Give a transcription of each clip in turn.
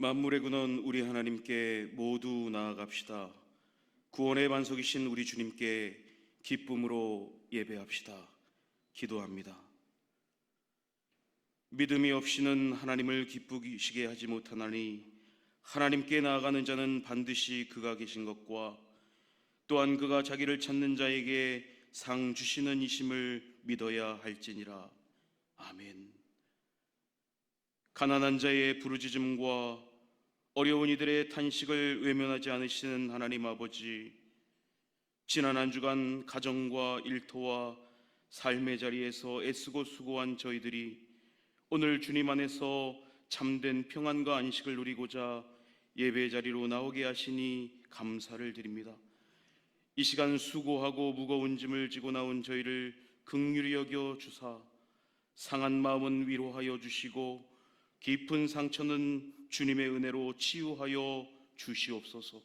만물의 근원 우리 하나님께 모두 나아갑시다. 구원의 반석이신 우리 주님께 기쁨으로 예배합시다. 기도합니다. 믿음이 없이는 하나님을 기쁘시게 하지 못하나니 하나님께 나아가는 자는 반드시 그가 계신 것과 또한 그가 자기를 찾는 자에게 상 주시는 이심을 믿어야 할지니라. 아멘. 가난한 자의 부르짖음과 어려운 이들의 탄식을 외면하지 않으시는 하나님 아버지, 지난 한 주간 가정과 일터와 삶의 자리에서 애쓰고 수고한 저희들이 오늘 주님 안에서 참된 평안과 안식을 누리고자 예배 자리로 나오게 하시니 감사를 드립니다. 이 시간 수고하고 무거운 짐을 지고 나온 저희를 긍휼히 여겨 주사 상한 마음은 위로하여 주시고 깊은 상처는 주님의 은혜로 치유하여 주시옵소서.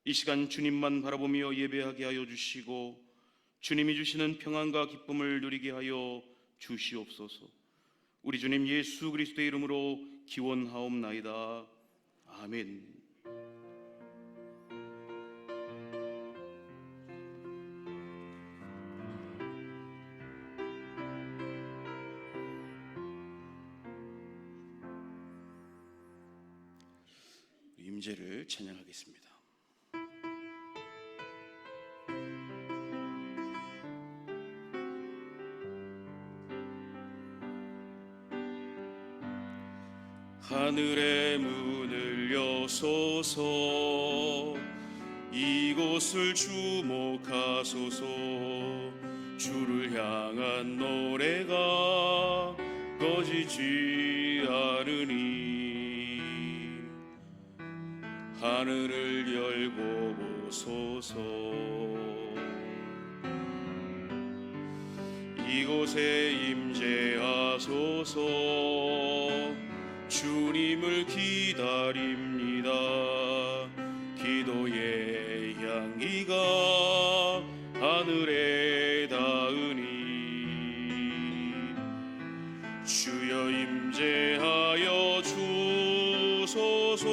이 시간 주님만 바라보며 예배하게 하여 주시고 주님이 주시는 평안과 기쁨을 누리게 하여 주시옵소서. 우리 주님 예수 그리스도의 이름으로 기원하옵나이다. 아멘. 임재를 찬양하겠습니다. 하늘의 문을 여소서, 이곳을 주목하소서. 주를 향한 노래가 꺼지지 않으니 하늘을 열고 보소서. 이곳에 임재하소서. 주님을 기다립니다. 기도의 향기가 하늘에 닿으니 주여 임재하여 주소서.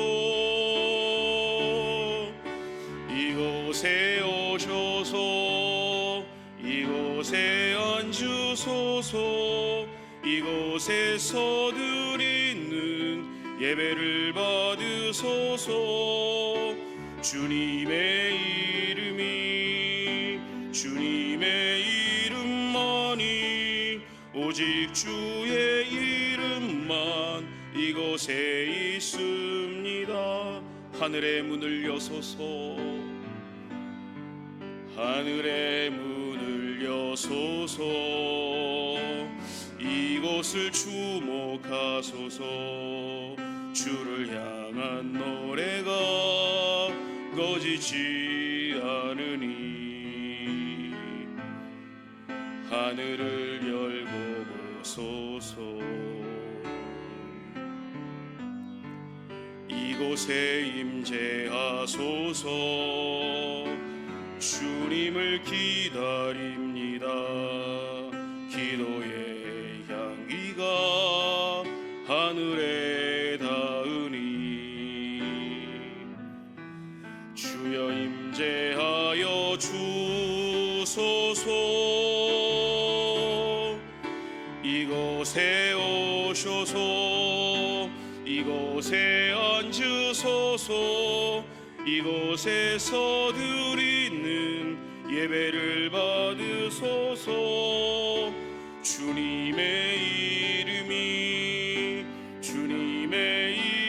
이곳에 오셔서 이곳에 앉으소서. 이곳에서 드리는 예배를 받으소서. 주님의 이름만이 오직 주의 이름만 이곳에 있습니다. 하늘의 문을 여소서. 하늘의 문을 여소서. 이곳을 주목하소서. 주를 향한 노래가 꺼지지 않으니 하늘을 열고 보소서. 이곳에 임재하소서. 주님을 기다립니다. 기도의 향기가 하늘에 닿으니 주여 임재하여 주소서. 이곳에 오셔서 이곳에 앉으소서. 이곳에서 드리는 예배를 받으소서. 주님의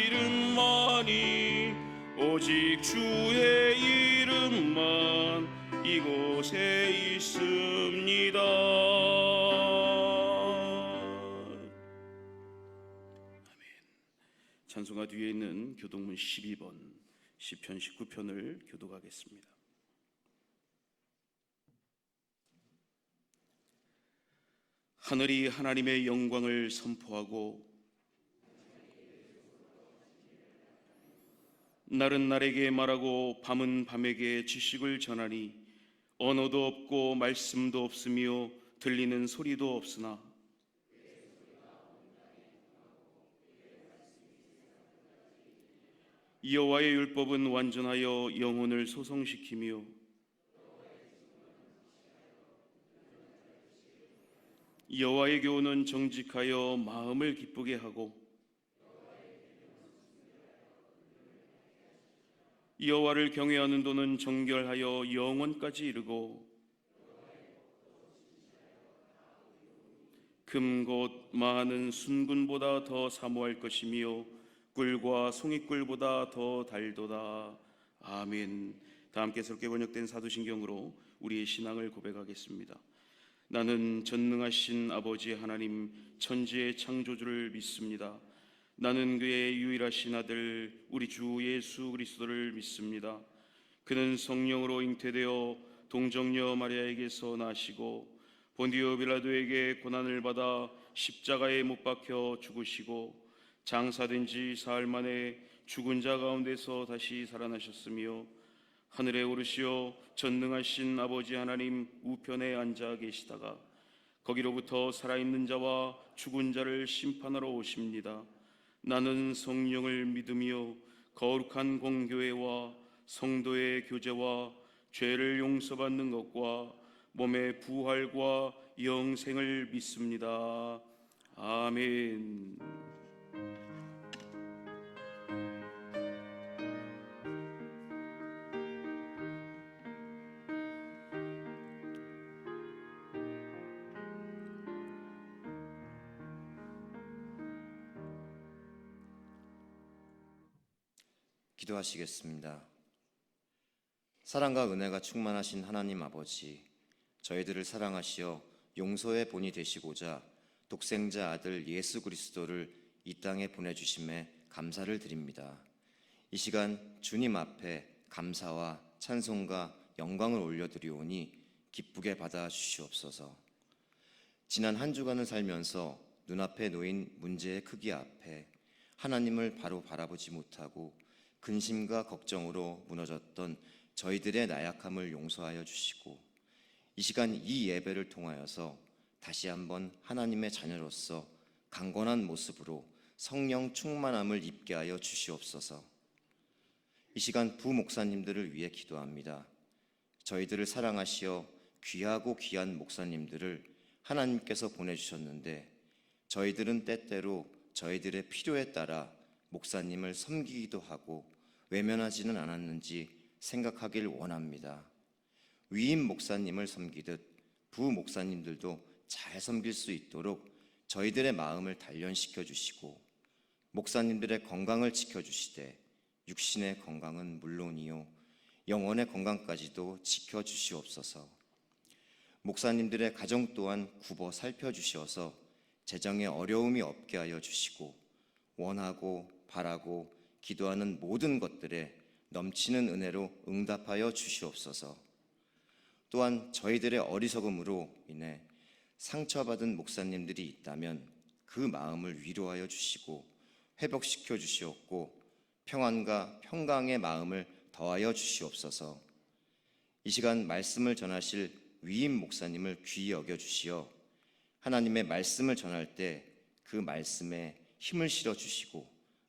이름만이 오직 주의 이름만 이곳에 있습니다. 아멘. 찬송가 뒤에 있는 교동문 12번 시편 19편을 교독하겠습니다. 하늘이 하나님의 영광을 선포하고 날은 날에게 말하고 밤은 밤에게 지식을 전하니 언어도 없고 말씀도 없으며 들리는 소리도 없으나 여호와의 율법은 완전하여 영혼을 소성시키며 여호와의 교훈은 정직하여 마음을 기쁘게 하고 여호와를 경외하는 도는 정결하여 영원까지 이르고 금 곧 많은 순금보다 더 사모할 것이며 꿀과 송이꿀보다 더 달도다. 아멘. 다 함께 새롭게 번역된 사도신경으로 우리의 신앙을 고백하겠습니다. 나는 전능하신 아버지 하나님 천지의 창조주를 믿습니다. 나는 그의 유일하신 아들 우리 주 예수 그리스도를 믿습니다. 그는 성령으로 잉태되어 동정녀 마리아에게서 나시고 본디오 빌라도에게 고난을 받아 십자가에 못 박혀 죽으시고 장사된 지 사흘 만에 죽은 자 가운데서 다시 살아나셨으며 하늘에 오르시어 전능하신 아버지 하나님 우편에 앉아 계시다가 거기로부터 살아있는 자와 죽은 자를 심판하러 오십니다. 나는 성령을 믿으며 거룩한 공교회와 성도의 교제와 죄를 용서받는 것과 몸의 부활과 영생을 믿습니다. 아멘. 기도하시겠습니다. 사랑과 은혜가 충만하신 하나님 아버지, 저희들을 사랑하시어 용서의 본이 되시고자 독생자 아들 예수 그리스도를 이 땅에 보내주심에 감사를 드립니다. 이 시간 주님 앞에 감사와 찬송과 영광을 올려드리오니 기쁘게 받아 주시옵소서. 지난 한 주간을 살면서 눈앞에 놓인 문제의 크기 앞에 하나님을 바로 바라보지 못하고 근심과 걱정으로 무너졌던 저희들의 나약함을 용서하여 주시고 이 시간 이 예배를 통하여서 다시 한번 하나님의 자녀로서 강건한 모습으로 성령 충만함을 입게 하여 주시옵소서. 이 시간 부목사님들을 위해 기도합니다. 저희들을 사랑하시어 귀하고 귀한 목사님들을 하나님께서 보내주셨는데 저희들은 때때로 저희들의 필요에 따라 목사님을 섬기기도 하고 외면하지는 않았는지 생각하길 원합니다. 위임 목사님을 섬기듯 부목사님들도 잘 섬길 수 있도록 저희들의 마음을 단련시켜 주시고 목사님들의 건강을 지켜주시되 육신의 건강은 물론이요 영혼의 건강까지도 지켜주시옵소서. 목사님들의 가정 또한 굽어 살펴주셔서 재정에 어려움이 없게 하여 주시고 원하고 바라고 기도하는 모든 것들에 넘치는 은혜로 응답하여 주시옵소서. 또한 저희들의 어리석음으로 인해 상처받은 목사님들이 있다면 그 마음을 위로하여 주시고 회복시켜 주시옵고 평안과 평강의 마음을 더하여 주시옵소서. 이 시간 말씀을 전하실 위임 목사님을 귀히 여겨 주시어 하나님의 말씀을 전할 때 그 말씀에 힘을 실어 주시고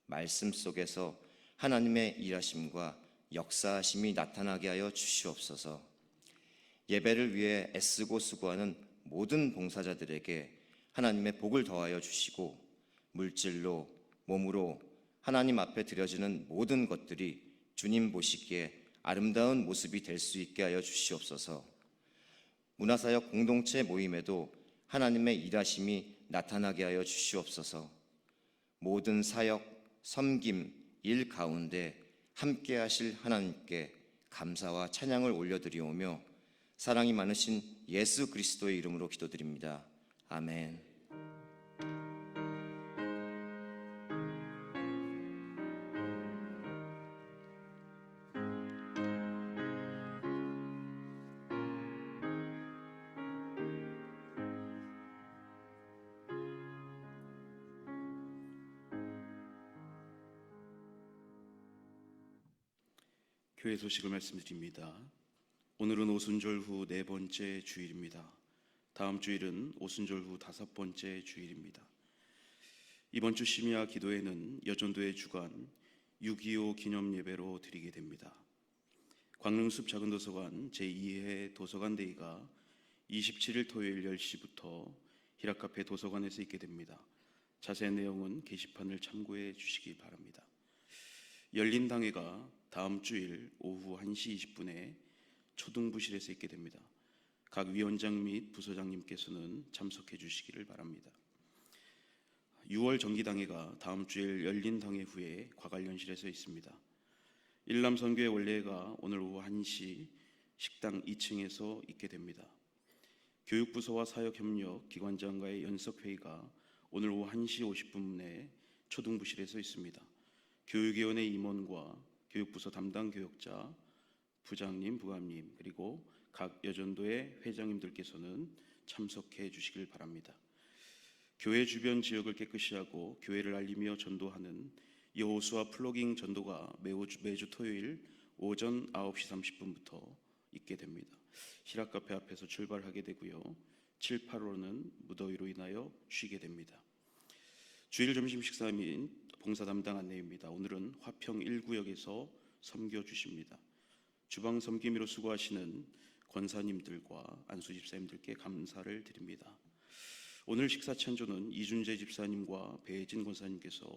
말씀 속에서 하나님의 일하심과 역사하심이 나타나게 하여 주시옵소서. 예배를 위해 애쓰고 수고하는 모든 봉사자들에게 하나님의 복을 더하여 주시고 물질로 몸으로 하나님 앞에 드려지는 모든 것들이 주님 보시기에 아름다운 모습이 될 수 있게 하여 주시옵소서. 문화사역 공동체 모임에도 하나님의 일하심이 나타나게 하여 주시옵소서. 모든 사역, 섬김, 일 가운데 함께 하실 하나님께 감사와 찬양을 올려드리오며 사랑이 많으신 예수 그리스도의 이름으로 기도드립니다. 아멘. 교회 소식을 말씀드립니다. 오늘은 오순절 후 네 번째 주일입니다. 다음 주일은 오순절 후 다섯 번째 주일입니다. 이번 주 심야 기도회는 여전도의 주간 6.25 기념예배로 드리게 됩니다. 광릉숲 작은도서관 제2회 도서관데이가 27일 토요일 10시부터 히라카페 도서관에서 있게 됩니다. 자세한 내용은 게시판을 참고해 주시기 바랍니다. 열린 당회가 다음 주일 오후 1시 20분에 초등부실에서 있게 됩니다. 각 위원장 및 부서장님께서는 참석해 주시기를 바랍니다. 6월 정기당회가 다음 주일 열린 당회 후에 과관련실에서 있습니다. 일남선교회 원례회가 오늘 오후 1시 식당 2층에서 있게 됩니다. 교육부서와 사역협력 기관장과의 연석회의가 오늘 오후 1시 50분에 초등부실에서 있습니다. 교육위원회 임원과 교육부서 담당 교역자, 부장님, 부감님, 그리고 각 여전도의 회장님들께서는 참석해 주시길 바랍니다. 교회 주변 지역을 깨끗이 하고 교회를 알리며 전도하는 여호수아 플로깅 전도가 매주 토요일 오전 9시 30분부터 있게 됩니다. 히라카페 앞에서 출발하게 되고요. 7, 8호는 무더위로 인하여 쉬게 됩니다. 주일 점심 식사 및 봉사 담당 안내입니다. 오늘은 화평 1구역에서 섬겨 주십니다. 주방 섬김으로 수고하시는 권사님들과 안수 집사님들께 감사를 드립니다. 오늘 식사 찬조는 이준재 집사님과 배혜진 권사님께서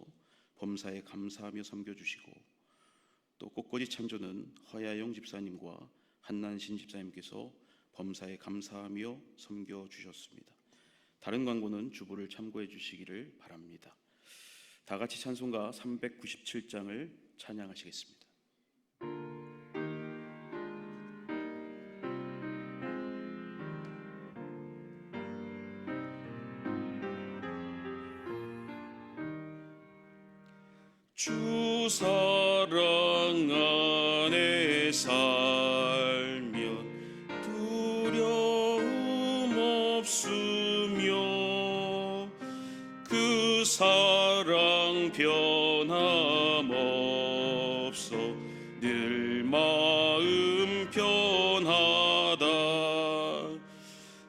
범사에 감사하며 섬겨주시고, 또 꽃꽂이 찬조는 허야영 집사님과 한난신 집사님께서 범사에 감사하며 섬겨주셨습니다. 다른 광고는 주보를 참고해 주시기를 바랍니다. 다 같이 찬송가 397장을 찬양하시겠습니다. 주 사랑 안에 살면 두려움 없으며 그 사랑 변함없어 늘 마음 편하다.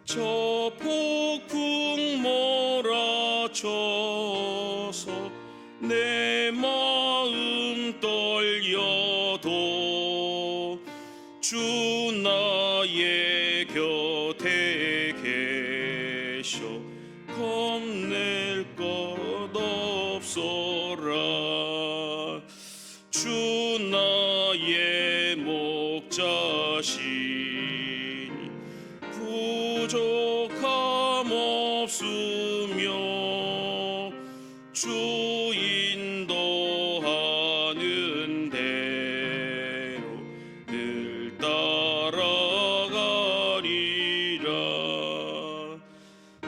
저 폭풍 몰아쳐서 내 마음 떨려도 주 나의 곁에 계셔 겁낼 것 없어라. 주 나의 목자시니 부족함 없으며 주 인도하는 대로 늘 따라가리라.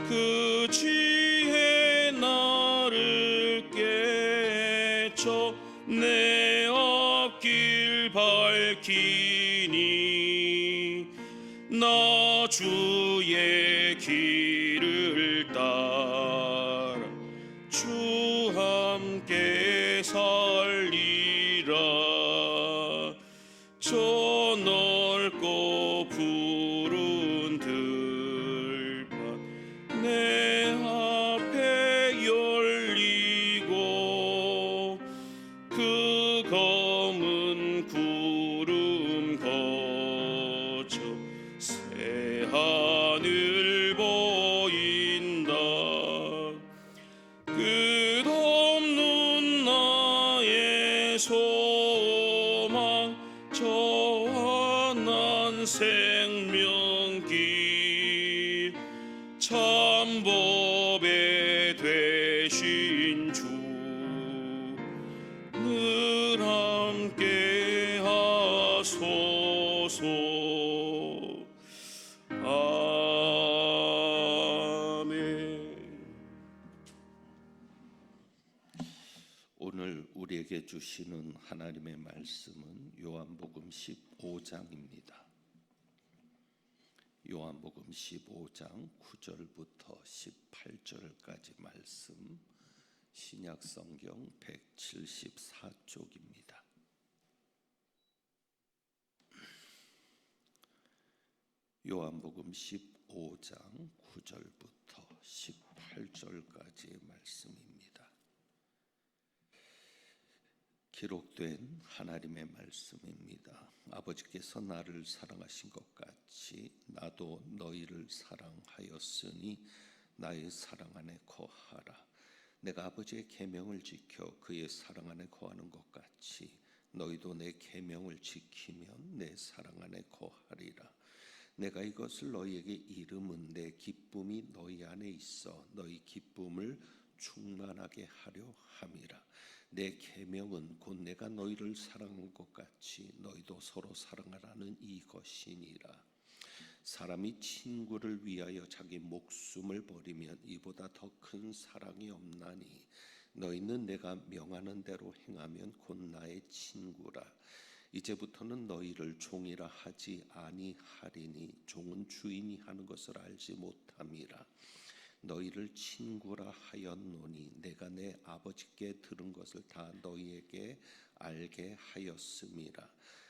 그 지혜 나를 깨쳐 내 앞길 밝히니 나 주의 길을 따라 주 함께 살리라. 저 넓고 푸른 들판 내 앞에 열리고 그 검은 구름 거쳐 새 하늘 보인다. 끝없는 나의 소망 전한 생명길 참법에 되신 주 늘 함께 하소서. 아멘. 오늘 우리에게 주시는 하나님의 말씀은 요한복음 15장입니다. 요한복음 15장 9절부터 18절까지 말씀, 신약성경 174쪽입니다. 요한복음 15장 9절부터 18절까지의 말씀입니다. 기록된 하나님의 말씀입니다. 아버지께서 나를 사랑하신 것 같이 나도 너희를 사랑하였으니 나의 사랑 안에 거하라. 내가 아버지의 계명을 지켜 그의 사랑 안에 거하는 것 같이 너희도 내 계명을 지키면 내 사랑 안에 거하리라. 내가 이것을 너희에게 이름은 내 기쁨이 너희 안에 있어 너희 기쁨을 충만하게 하려 함이라. 내 계명은 곧 내가 너희를 사랑한 것 같이 너희도 서로 사랑하라는 이것이니라. 사람이 친구를 위하여 자기 목숨을 버리면 이보다 더 큰 사랑이 없나니 너희는 내가 명하는 대로 행하면 곧 나의 친구라. 이제부터는 너희를 종이라 하지 아니하리니 종은 주인이 하는 것을 알지 못함이라. 너희를 친구라 하였노니 내가 내 아버지께 들은 것을 다 너희에게 알게 하였음이라.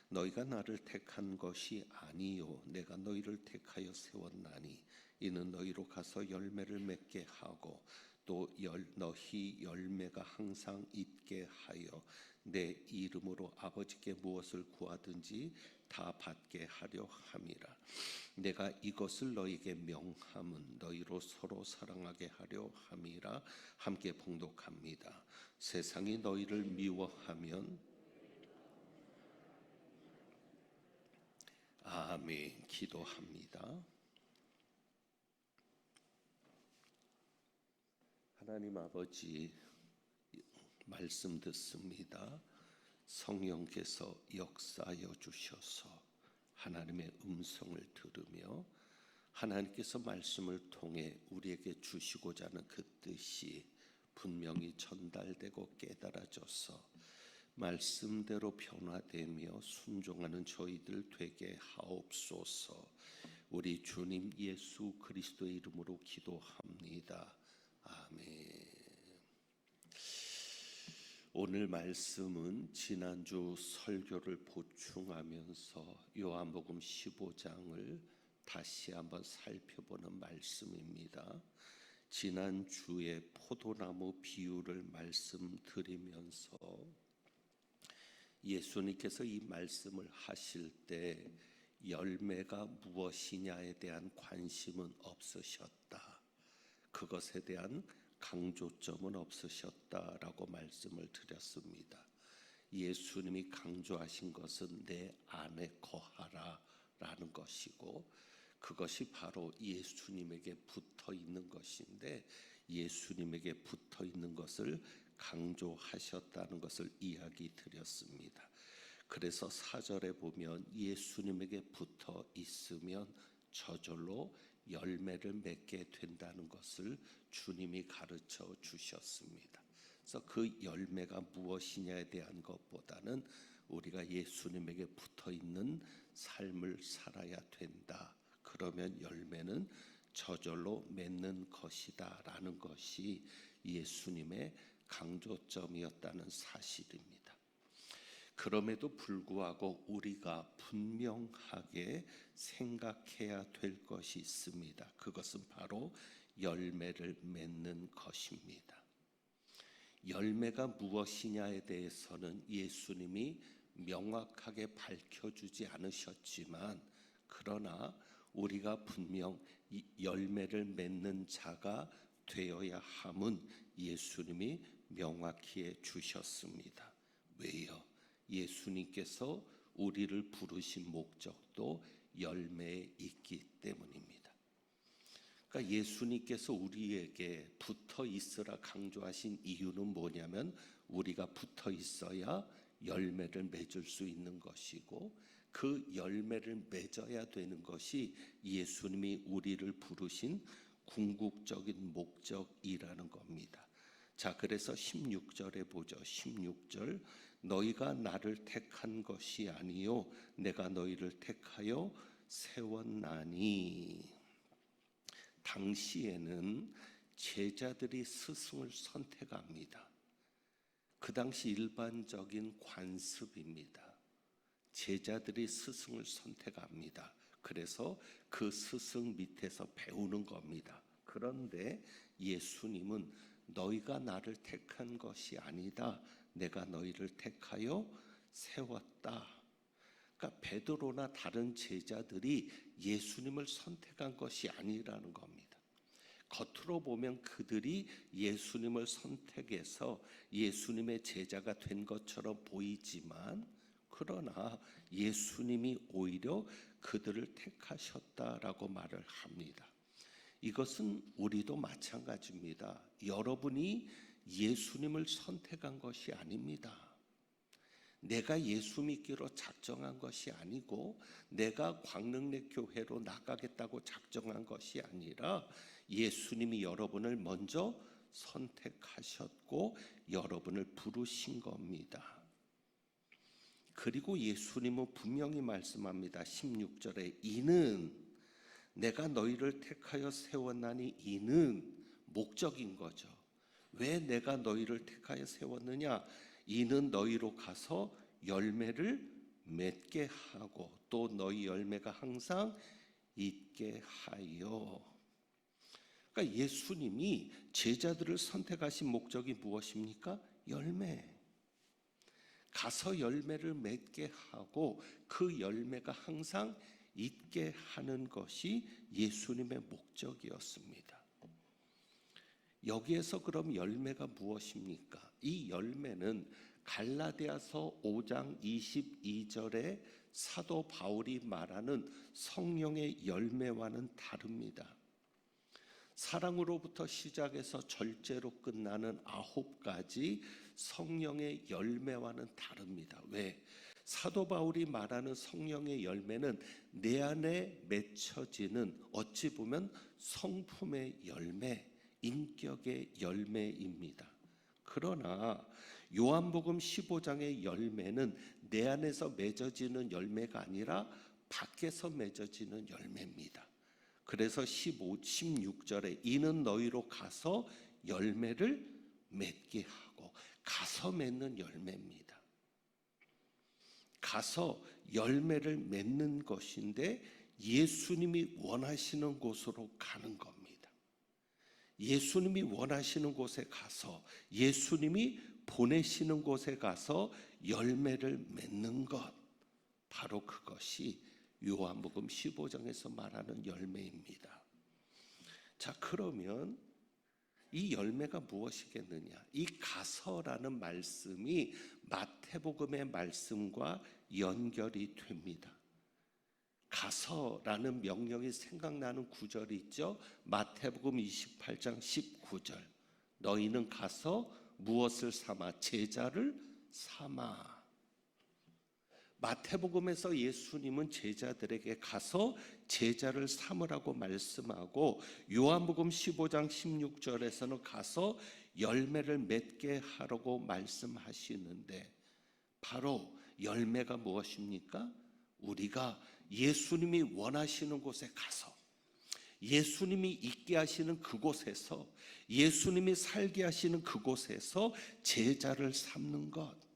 너희가 나를 택한 것이 아니요 내가 너희를 택하여 세웠나니 이는 너희로 가서 열매를 맺게 하고 또 너희 열매가 항상 있게 하여 내 이름으로 아버지께 무엇을 구하든지 다 받게 하려 함이라. 내가 이것을 너희에게 명함은 너희로 서로 사랑하게 하려 함이라. 함께 봉독합니다. 세상이 너희를 미워하면 아멘. 기도합니다. 하나님 아버지, 말씀 듣습니다. 성령께서 역사하여 주셔서 하나님의 음성을 들으며 하나님께서 말씀을 통해 우리에게 주시고자 하는 그 뜻이 분명히 전달되고 깨달아져서 말씀대로 변화되며 순종하는 저희들 되게 하옵소서. 우리 주님 예수 그리스도의 이름으로 기도합니다. 아멘. 오늘 말씀은 지난주 설교를 보충하면서 요한복음 15장을 다시 한번 살펴보는 말씀입니다. 지난주에 포도나무 비유를 말씀드리면서 예수님께서 이 말씀을 하실 때 열매가 무엇이냐에 대한 관심은 없으셨다. 그것에 대한 강조점은 없으셨다라고 말씀을 드렸습니다. 예수님이 강조하신 것은 내 안에 거하라 라는 것이고 그것이 바로 예수님에게 붙어 있는 것인데 예수님에게 붙어 있는 것을 강조하셨다는 것을 이야기 드렸습니다. 그래서 4절에 보면 예수님에게 붙어 있으면 저절로 열매를 맺게 된다는 것을 주님이 가르쳐 주셨습니다. 그래서 그 열매가 무엇이냐에 대한 것보다는 우리가 예수님에게 붙어 있는 삶을 살아야 된다. 그러면 열매는 저절로 맺는 것이다 라는 것이 예수님의 강조점이었다는 사실입니다. 그럼에도 불구하고 우리가 분명하게 생각해야 될 것이 있습니다. 그것은 바로 열매를 맺는 것입니다. 열매가 무엇이냐에 대해서는 예수님이 명확하게 밝혀주지 않으셨지만 그러나 우리가 분명 이 열매를 맺는 자가 되어야 함은 예수님이 명확히 해 주셨습니다. 왜요? 예수님께서 우리를 부르신 목적도 열매에 있기 때문입니다. 그러니까 예수님께서 우리에게 붙어 있으라 강조하신 이유는 뭐냐면 우리가 붙어 있어야 열매를 맺을 수 있는 것이고 그 열매를 맺어야 되는 것이 예수님이 우리를 부르신 궁극적인 목적이라는 겁니다. 자, 그래서 16절에 보죠. 16절 너희가 나를 택한 것이 아니요 내가 너희를 택하여 세웠나니. 당시에는 제자들이 스승을 선택합니다. 그 당시 일반적인 관습입니다. 제자들이 스승을 선택합니다. 그래서 그 스승 밑에서 배우는 겁니다. 그런데 예수님은 너희가 나를 택한 것이 아니다. 내가 너희를 택하여 세웠다. 그러니까 베드로나 다른 제자들이 예수님을 선택한 것이 아니라는 겁니다. 겉으로 보면 그들이 예수님을 선택해서 예수님의 제자가 된 것처럼 보이지만, 그러나 예수님이 오히려 그들을 택하셨다라고 말을 합니다. 이것은 우리도 마찬가지입니다. 여러분이 예수님을 선택한 것이 아닙니다. 내가 예수 믿기로 작정한 것이 아니고 내가 광릉내 교회로 나가겠다고 작정한 것이 아니라 예수님이 여러분을 먼저 선택하셨고 여러분을 부르신 겁니다. 그리고 예수님은 분명히 말씀합니다. 16절에 이는 내가 너희를 택하여 세웠나니, 이는 목적인 거죠. 왜 내가 너희를 택하여 세웠느냐? 이는 너희로 가서 열매를 맺게 하고 또 너희 열매가 항상 있게 하여. 그러니까 예수님이 제자들을 선택하신 목적이 무엇입니까? 열매. 가서 열매를 맺게 하고 그 열매가 항상 있게 하는 것이 예수님의 목적이었습니다. 여기에서 그럼 열매가 무엇입니까? 이 열매는 갈라디아서 5장 22절에 사도 바울이 말하는 성령의 열매와는 다릅니다. 사랑으로부터 시작해서 절제로 끝나는 9가지 성령의 열매와는 다릅니다. 왜? 사도 바울이 말하는 성령의 열매는 내 안에 맺혀지는, 어찌 보면 성품의 열매, 인격의 열매입니다. 그러나 요한복음 15장의 열매는 내 안에서 맺어지는 열매가 아니라 밖에서 맺어지는 열매입니다. 그래서 16절에 이는 너희로 가서 열매를 맺게 하고, 가서 맺는 열매입니다. 가서 열매를 맺는 것인데 예수님이 원하시는 곳으로 가는 겁니다. 예수님이 원하시는 곳에 가서, 예수님이 보내시는 곳에 가서 열매를 맺는 것, 바로 그것이 요한복음 15장에서 말하는 열매입니다. 자, 그러면 이 열매가 무엇이겠느냐? 이 가서라는 말씀이 마태복음의 말씀과 연결이 됩니다. 가서라는 명령이 생각나는 구절이 있죠. 마태복음 28장 19절. 너희는 가서 무엇을 삼아? 제자를 삼아. 마태복음에서 예수님은 제자들에게 가서 제자를 삼으라고 말씀하고, 요한복음 15장 16절에서는 가서 열매를 맺게 하라고 말씀하시는데, 바로 열매가 무엇입니까? 우리가 예수님이 원하시는 곳에 가서, 예수님이 있게 하시는 그곳에서, 예수님이 살게 하시는 그곳에서 제자를 삼는 것,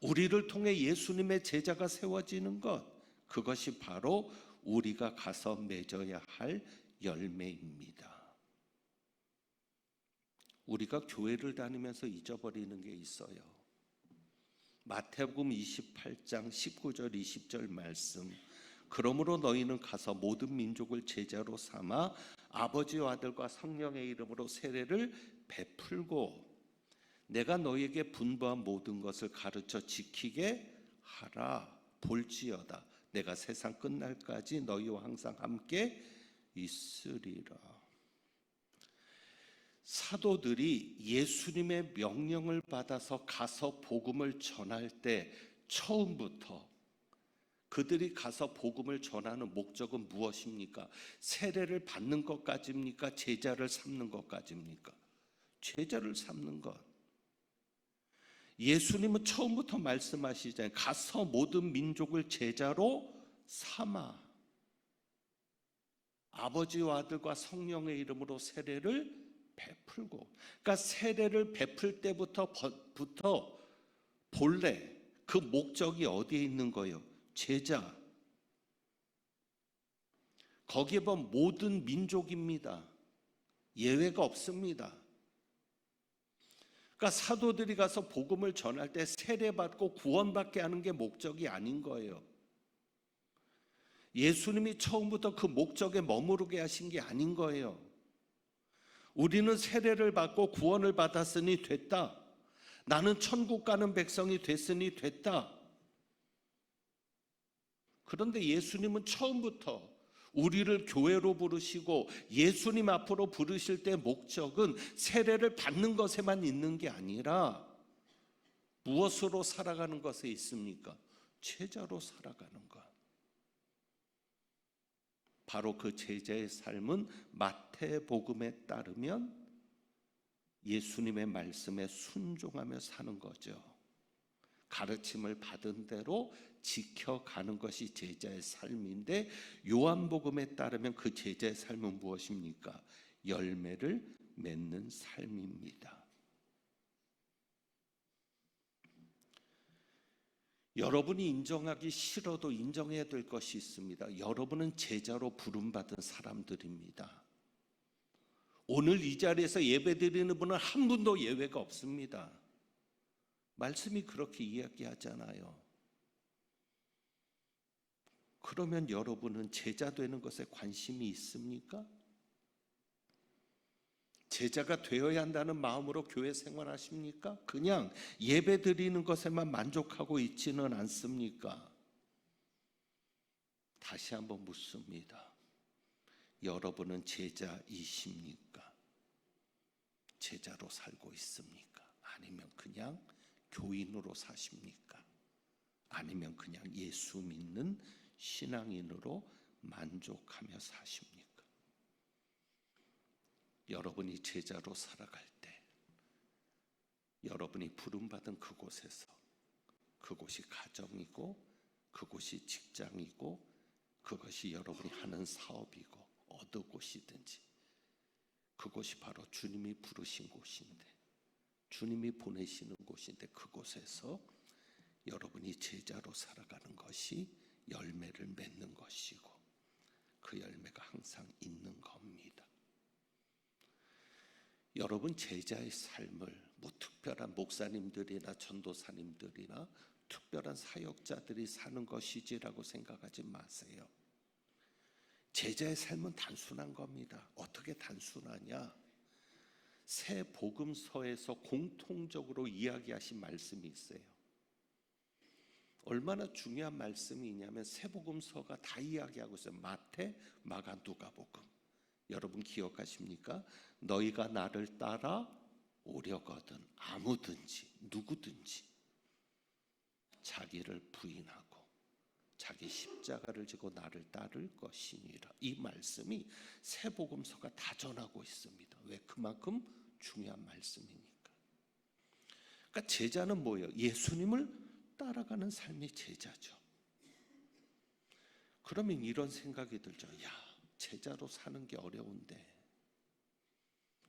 우리를 통해 예수님의 제자가 세워지는 것, 그것이 바로 우리가 가서 맺어야 할 열매입니다. 우리가 교회를 다니면서 잊어버리는 게 있어요. 마태복음 28장 19절 20절 말씀, 그러므로 너희는 가서 모든 민족을 제자로 삼아 아버지와 아들과 성령의 이름으로 세례를 베풀고 내가 너희에게 분부한 모든 것을 가르쳐 지키게 하라. 볼지어다 내가 세상 끝날까지 너희와 항상 함께 있으리라. 사도들이 예수님의 명령을 받아서 가서 복음을 전할 때 처음부터 그들이 가서 복음을 전하는 목적은 무엇입니까? 세례를 받는 것까지입니까? 제자를 삼는 것까지입니까? 제자를 삼는 것. 예수님은 처음부터 말씀하시잖아요. 가서 모든 민족을 제자로 삼아 아버지와 아들과 성령의 이름으로 세례를 베풀고, 그러니까 세례를 베풀 때부터 본래 그 목적이 어디에 있는 거예요? 제자. 거기에 보면 모든 민족입니다. 예외가 없습니다. 그러니까 사도들이 가서 복음을 전할 때 세례받고 구원받게 하는 게 목적이 아닌 거예요. 예수님이 처음부터 그 목적에 머무르게 하신 게 아닌 거예요. 우리는 세례를 받고 구원을 받았으니 됐다. 나는 천국 가는 백성이 됐으니 됐다. 그런데 예수님은 처음부터 우리를 교회로 부르시고 예수님 앞으로 부르실 때 목적은 세례를 받는 것에만 있는 게 아니라 무엇으로 살아가는 것에 있습니까? 제자로 살아가는 것. 바로 그 제자의 삶은 마태복음에 따르면 예수님의 말씀에 순종하며 사는 거죠. 가르침을 받은 대로 지켜가는 것이 제자의 삶인데, 요한복음에 따르면 그 제자의 삶은 무엇입니까? 열매를 맺는 삶입니다. 여러분이 인정하기 싫어도 인정해야 될 것이 있습니다. 여러분은 제자로 부름받은 사람들입니다. 오늘 이 자리에서 예배드리는 분은 한 분도 예외가 없습니다. 말씀이 그렇게 이야기하잖아요. 그러면 여러분은 제자 되는 것에 관심이 있습니까? 제자가 되어야 한다는 마음으로 교회 생활하십니까? 그냥 예배 드리는 것에만 만족하고 있지는 않습니까? 다시 한번 묻습니다. 여러분은 제자이십니까? 제자로 살고 있습니까? 아니면 그냥 교인으로 사십니까? 아니면 그냥 예수 믿는 신앙인으로 만족하며 사십니까? 여러분이 제자로 살아갈 때 여러분이 부름받은 그곳에서, 그곳이 가정이고 그곳이 직장이고 그것이 여러분이 하는 사업이고 어느 곳이든지 그곳이 바로 주님이 부르신 곳인데, 주님이 보내시는 곳인데, 그곳에서 여러분이 제자로 살아가는 것이 열매를 맺는 것이고 그 열매가 항상 있는 겁니다. 여러분 제자의 삶을 뭐 특별한 목사님들이나 전도사님들이나 특별한 사역자들이 사는 것이지라고 생각하지 마세요. 제자의 삶은 단순한 겁니다. 어떻게 단순하냐? 새 복음서에서 공통적으로 이야기하신 말씀이 있어요. 얼마나 중요한 말씀이 있냐면 새 복음서가 다 이야기하고 있어요. 마태, 마가, 누가복음. 여러분 기억하십니까? 너희가 나를 따라 오려거든 아무든지 누구든지 자기를 부인하고 자기 십자가를 지고 나를 따를 것이니라. 이 말씀이 새 복음서가 다 전하고 있습니다. 왜? 그만큼 중요한 말씀이니까. 그러니까 제자는 뭐예요? 예수님을 따라가는 삶이 제자죠. 그러면 이런 생각이 들죠. 야, 제자로 사는 게 어려운데,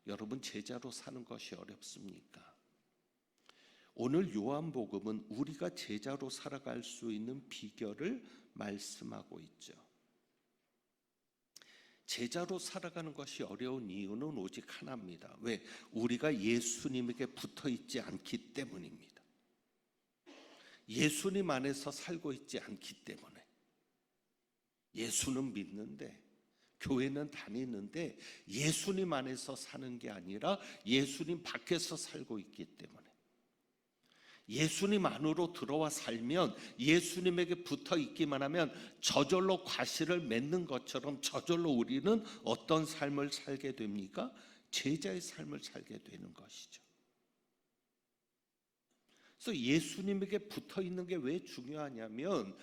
여러분 제자로 사는 것이 어렵습니까? 오늘 요한복음은 우리가 제자로 살아갈 수 있는 비결을 말씀하고 있죠. 제자로 살아가는 것이 어려운 이유는 오직 하나입니다. 왜? 우리가 예수님에게 붙어 있지 않기 때문입니다. 예수님 안에서 살고 있지 않기 때문에. 예수는 믿는데, 교회는 다니는데 예수님 안에서 사는 게 아니라 예수님 밖에서 살고 있기 때문에, 예수님 안으로 들어와 살면, 예수님에게 붙어 있기만 하면 저절로 과실을 맺는 것처럼 저절로 우리는 어떤 삶을 살게 됩니까? 제자의 삶을 살게 되는 것이죠. 그래서 예수님에게 붙어 있는 게 왜 중요하냐면,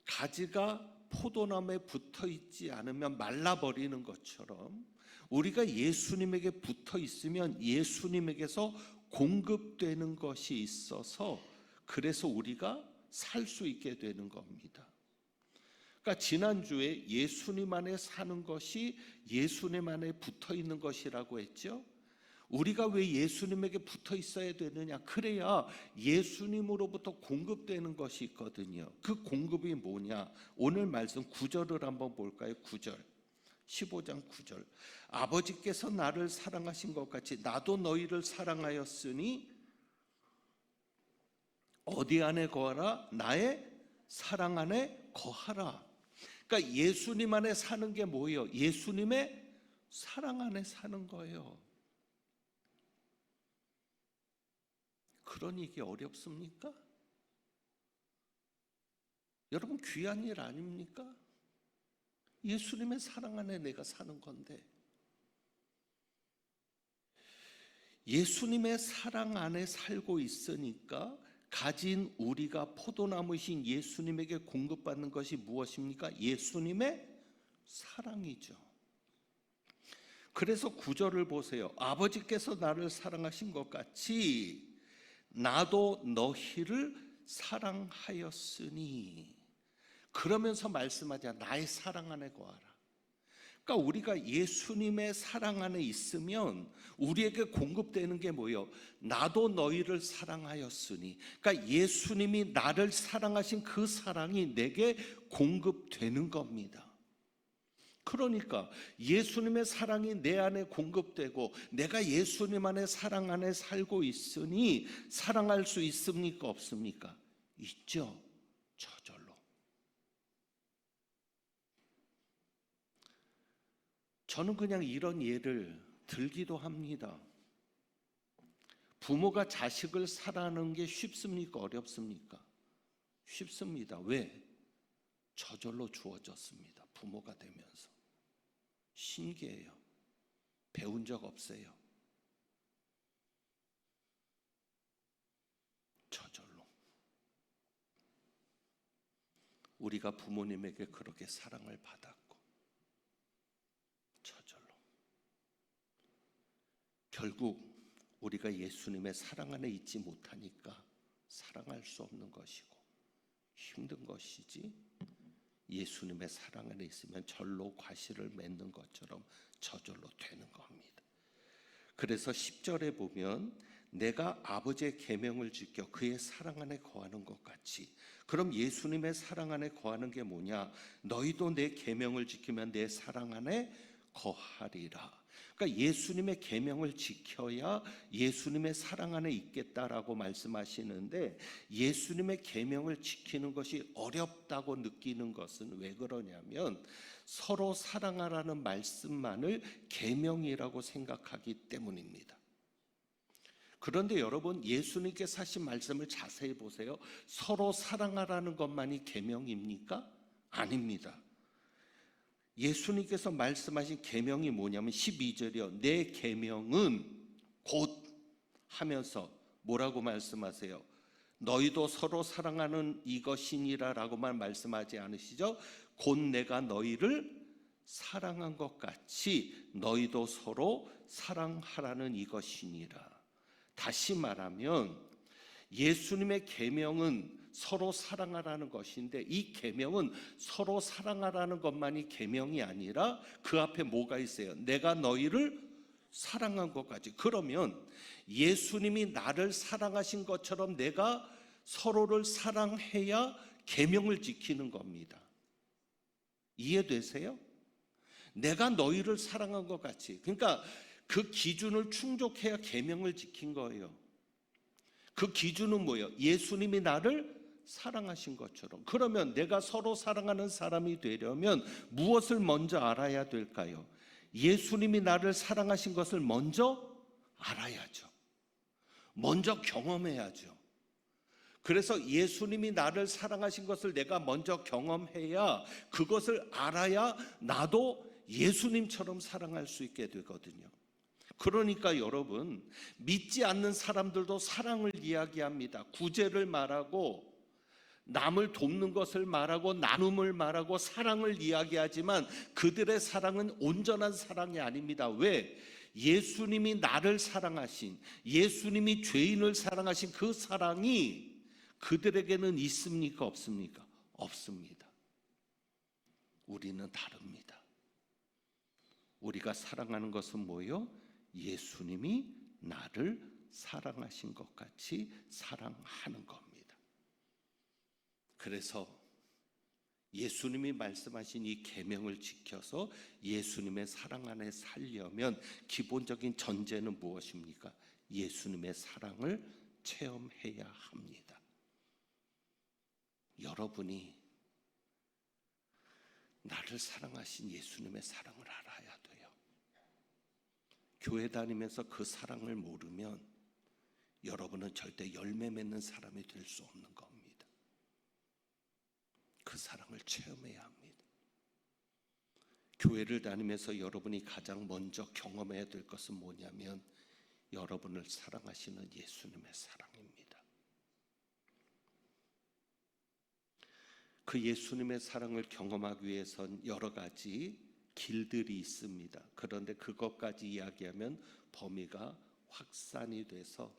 가지가 포도나무에 붙어 있지 않으면 말라버리는 것처럼 우리가 예수님에게 붙어 있으면 예수님에게서 공급되는 것이 있어서, 그래서 우리가 살 수 있게 되는 겁니다. 그러니까 지난주에 예수님 안에 사는 것이 예수님 안에 붙어 있는 것이라고 했죠. 우리가 왜 예수님에게 붙어 있어야 되느냐? 그래야 예수님으로부터 공급되는 것이 있거든요. 그 공급이 뭐냐? 오늘 말씀 9절을 한번 볼까요? 9절, 15장 9절. 아버지께서 나를 사랑하신 것 같이 나도 너희를 사랑하였으니 어디 안에 거하라? 나의 사랑 안에 거하라. 그러니까 예수님 안에 사는 게 뭐예요? 예수님의 사랑 안에 사는 거예요. 그러니 이게 어렵습니까? 여러분, 귀한 일 아닙니까? 예수님의 사랑 안에 내가 사는 건데, 예수님의 사랑 안에 살고 있으니까 가진 우리가 포도나무이신 예수님에게 공급받는 것이 무엇입니까? 예수님의 사랑이죠. 그래서 9절을 보세요. 아버지께서 나를 사랑하신 것 같이 나도 너희를 사랑하였으니, 그러면서 말씀하자. 나의 사랑 안에 거하라. 그러니까 우리가 예수님의 사랑 안에 있으면 우리에게 공급되는 게 뭐예요? 나도 너희를 사랑하였으니. 그러니까 예수님이 나를 사랑하신 그 사랑이 내게 공급되는 겁니다. 그러니까 예수님의 사랑이 내 안에 공급되고 내가 예수님 안에 사랑 안에 살고 있으니 사랑할 수 있습니까? 없습니까? 있죠. 저절로. 저는 그냥 이런 예를 들기도 합니다. 부모가 자식을 사랑하는 게 쉽습니까? 어렵습니까? 쉽습니다. 왜? 저절로 주어졌습니다. 부모가 되면서. 신기해요. 배운 적 없어요. 저절로. 우리가 부모님에게 그렇게 사랑을 받았고 저절로. 결국 우리가 예수님의 사랑 안에 있지 못하니까 사랑할 수 없는 것이고 힘든 것이지, 예수님의 사랑 안에 있으면 절로 과실을 맺는 것처럼 저절로 되는 겁니다. 그래서 10절에 보면 내가 아버지의 계명을 지켜 그의 사랑 안에 거하는 것 같이, 그럼 예수님의 사랑 안에 거하는 게 뭐냐? 너희도 내 계명을 지키면 내 사랑 안에 거하리라. 그러니까 예수님의 계명을 지켜야 예수님의 사랑 안에 있겠다라고 말씀하시는데, 예수님의 계명을 지키는 것이 어렵다고 느끼는 것은 왜 그러냐면 서로 사랑하라는 말씀만을 계명이라고 생각하기 때문입니다. 그런데 여러분, 예수님께서 하신 말씀을 자세히 보세요. 서로 사랑하라는 것만이 계명입니까? 아닙니다. 예수님께서 말씀하신 계명이 뭐냐면 12절이요. 내 계명은 곧 하면서 뭐라고 말씀하세요? 너희도 서로 사랑하는 이것이니라 라고만 말씀하지 않으시죠? 곧 내가 너희를 사랑한 것 같이 너희도 서로 사랑하라는 이것이니라. 다시 말하면 예수님의 계명은 서로 사랑하라는 것인데, 이 계명은 서로 사랑하라는 것만이 계명이 아니라 그 앞에 뭐가 있어요? 내가 너희를 사랑한 것까지. 그러면 예수님이 나를 사랑하신 것처럼 내가 서로를 사랑해야 계명을 지키는 겁니다. 이해되세요? 내가 너희를 사랑한 것 같이. 그러니까 그 기준을 충족해야 계명을 지킨 거예요. 그 기준은 뭐예요? 예수님이 나를 사랑하신 것처럼. 그러면 내가 서로 사랑하는 사람이 되려면 무엇을 먼저 알아야 될까요? 예수님이 나를 사랑하신 것을 먼저 알아야죠. 먼저 경험해야죠. 그래서 예수님이 나를 사랑하신 것을 내가 먼저 경험해야, 그것을 알아야 나도 예수님처럼 사랑할 수 있게 되거든요. 그러니까 여러분, 믿지 않는 사람들도 사랑을 이야기합니다. 구제를 말하고 남을 돕는 것을 말하고 나눔을 말하고 사랑을 이야기하지만 그들의 사랑은 온전한 사랑이 아닙니다. 왜? 예수님이 나를 사랑하신, 예수님이 죄인을 사랑하신 그 사랑이 그들에게는 있습니까? 없습니까? 없습니다. 우리는 다릅니다. 우리가 사랑하는 것은 뭐예요? 예수님이 나를 사랑하신 것 같이 사랑하는 겁니다. 그래서 예수님이 말씀하신 이 계명을 지켜서 예수님의 사랑 안에 살려면 기본적인 전제는 무엇입니까? 예수님의 사랑을 체험해야 합니다. 여러분이 나를 사랑하신 예수님의 사랑을 알아야 돼요. 교회 다니면서 그 사랑을 모르면 여러분은 절대 열매 맺는 사람이 될 수 없는 겁니다. 그 사랑을 체험해야 합니다. 교회를 다니면서 여러분이 가장 먼저 경험해야 될 것은 뭐냐면 여러분을 사랑하시는 예수님의 사랑입니다. 그 예수님의 사랑을 경험하기 위해선 여러 가지 길들이 있습니다. 그런데 그것까지 이야기하면 범위가 확산이 돼서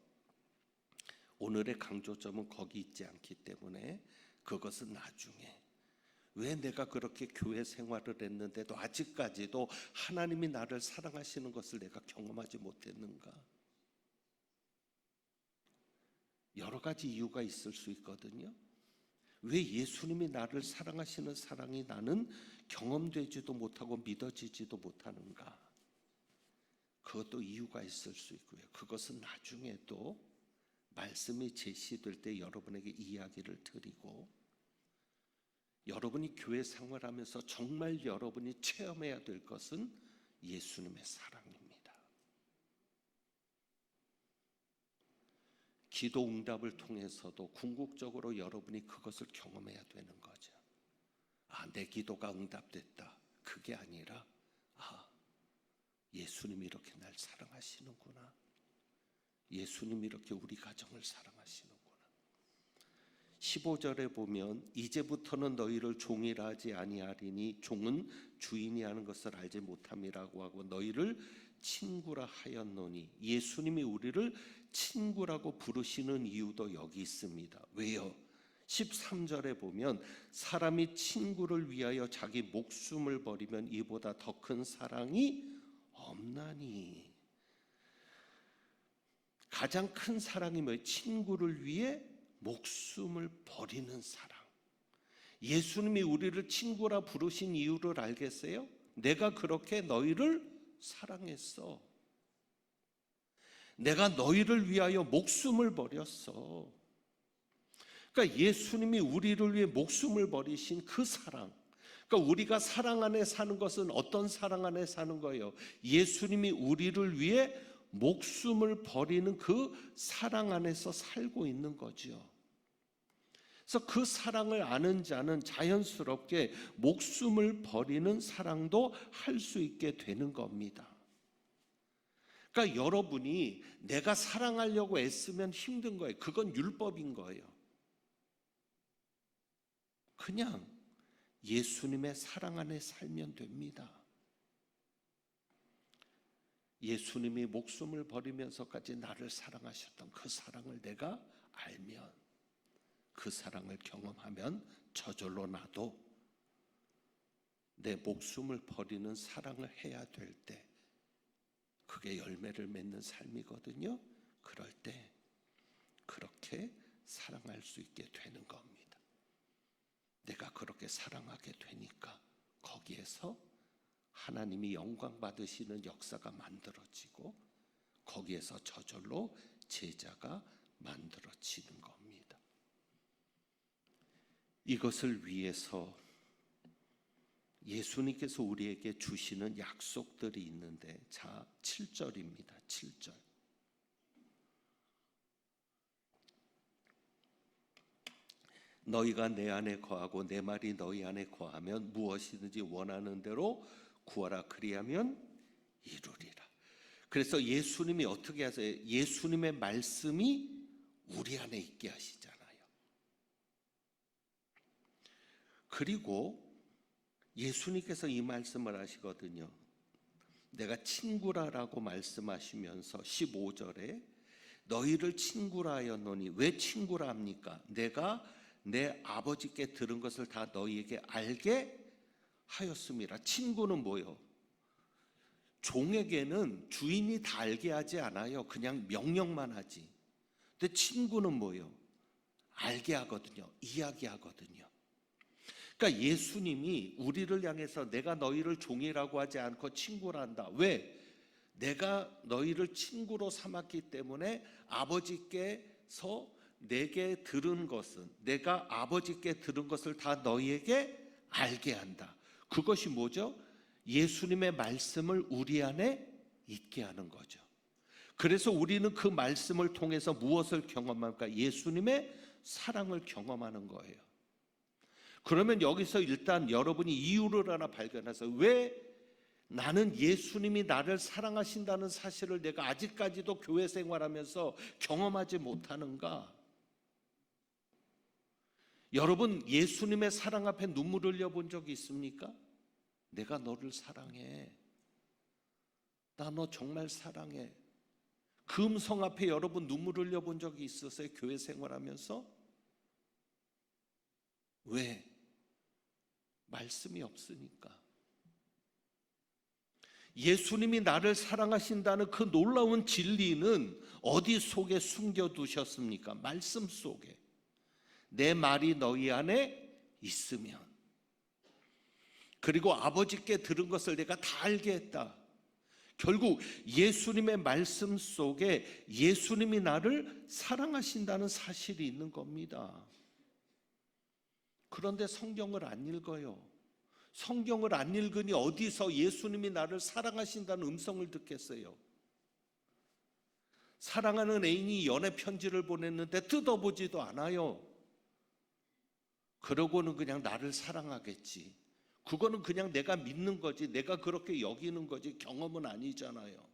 오늘의 강조점은 거기 있지 않기 때문에 그것은 나중에, 왜 내가 그렇게 교회 생활을 했는데도 아직까지도 하나님이 나를 사랑하시는 것을 내가 경험하지 못했는가? 여러 가지 이유가 있을 수 있거든요. 왜 예수님이 나를 사랑하시는 사랑이 나는 경험되지도 못하고 믿어지지도 못하는가? 그것도 이유가 있을 수 있고요. 그것은 나중에 또 말씀이 제시될 때 여러분에게 이야기를 드리고, 여러분이 교회 생활하면서 정말 여러분이 체험해야 될 것은 예수님의 사랑입니다. 기도 응답을 통해서도 궁극적으로 여러분이 그것을 경험해야 되는 거죠. 내 기도가 응답됐다. 그게 아니라 예수님이 이렇게 날 사랑하시는구나. 예수님이 이렇게 우리 가정을 사랑하시는구나. 15절에 보면 이제부터는 너희를 종이라 하지 아니하리니 종은 주인이 하는 것을 알지 못함이라고 하고 너희를 친구라 하였노니, 예수님이 우리를 친구라고 부르시는 이유도 여기 있습니다. 왜요? 13절에 보면 사람이 친구를 위하여 자기 목숨을 버리면 이보다 더 큰 사랑이 없나니. 가장 큰 사랑이 뭐예요? 친구를 위해 목숨을 버리는 사랑. 예수님이 우리를 친구라 부르신 이유를 알겠어요? 내가 그렇게 너희를 사랑했어. 내가 너희를 위하여 목숨을 버렸어. 그러니까 예수님이 우리를 위해 목숨을 버리신 그 사랑, 그러니까 우리가 사랑 안에 사는 것은 어떤 사랑 안에 사는 거예요? 예수님이 우리를 위해 목숨을 버리는 그 사랑 안에서 살고 있는 거죠. 그래서 그 사랑을 아는 자는 자연스럽게 목숨을 버리는 사랑도 할 수 있게 되는 겁니다. 그러니까 여러분이 내가 사랑하려고 애쓰면 힘든 거예요. 그건 율법인 거예요. 그냥 예수님의 사랑 안에 살면 됩니다. 예수님이 목숨을 버리면서까지 나를 사랑하셨던 그 사랑을 내가 알면, 그 사랑을 경험하면 저절로 나도 내 목숨을 버리는 사랑을 해야 될 때 그게 열매를 맺는 삶이거든요. 그럴 때 그렇게 사랑할 수 있게 되는 겁니다. 내가 그렇게 사랑하게 되니까 거기에서 하나님이 영광 받으시는 역사가 만들어지고 거기에서 저절로 제자가 만들어지는 겁니다. 이것을 위해서 예수님께서 우리에게 주시는 약속들이 있는데, 자, 7절입니다. 7절. 너희가 내 안에 거하고 내 말이 너희 안에 거하면 무엇이든지 원하는 대로 구하라. 그리하면 이루리라. 그래서 예수님이 어떻게 하세요? 예수님의 말씀이 우리 안에 있게 하시잖아요. 그리고 예수님께서 이 말씀을 하시거든요. 내가 친구라라고 말씀하시면서 15절에 너희를 친구라 하였노니, 왜 친구라 합니까? 내가 내 아버지께 들은 것을 다 너희에게 알게 하였습니다. 친구는 뭐요? 종에게는 주인이 다 알게 하지 않아요. 그냥 명령만 하지. 근데 친구는 뭐요? 알게 하거든요. 이야기하거든요. 그러니까 예수님이 우리를 향해서 내가 너희를 종이라고 하지 않고 친구라 한다. 왜? 내가 너희를 친구로 삼았기 때문에 아버지께서 내게 들은 것은, 내가 아버지께 들은 것을 다 너희에게 알게 한다. 그것이 뭐죠? 예수님의 말씀을 우리 안에 있게 하는 거죠. 그래서 우리는 그 말씀을 통해서 무엇을 경험할까? 예수님의 사랑을 경험하는 거예요. 그러면 여기서 일단 여러분이 이유를 하나 발견해서, 왜 나는 예수님이 나를 사랑하신다는 사실을 내가 아직까지도 교회 생활하면서 경험하지 못하는가? 여러분, 예수님의 사랑 앞에 눈물 흘려본 적이 있습니까? 내가 너를 사랑해. 나 너 정말 사랑해. 그 음성 앞에 여러분 눈물 흘려본 적이 있었어요? 교회 생활하면서? 왜? 말씀이 없으니까. 예수님이 나를 사랑하신다는 그 놀라운 진리는 어디 속에 숨겨두셨습니까? 말씀 속에. 내 말이 너희 안에 있으면, 그리고 아버지께 들은 것을 내가 다 알게 했다. 결국 예수님의 말씀 속에 예수님이 나를 사랑하신다는 사실이 있는 겁니다. 그런데 성경을 안 읽어요. 성경을 안 읽으니 어디서 예수님이 나를 사랑하신다는 음성을 듣겠어요? 사랑하는 애인이 연애 편지를 보냈는데 뜯어보지도 않아요. 그러고는 그냥 나를 사랑하겠지. 그거는 그냥 내가 믿는 거지, 내가 그렇게 여기는 거지, 경험은 아니잖아요.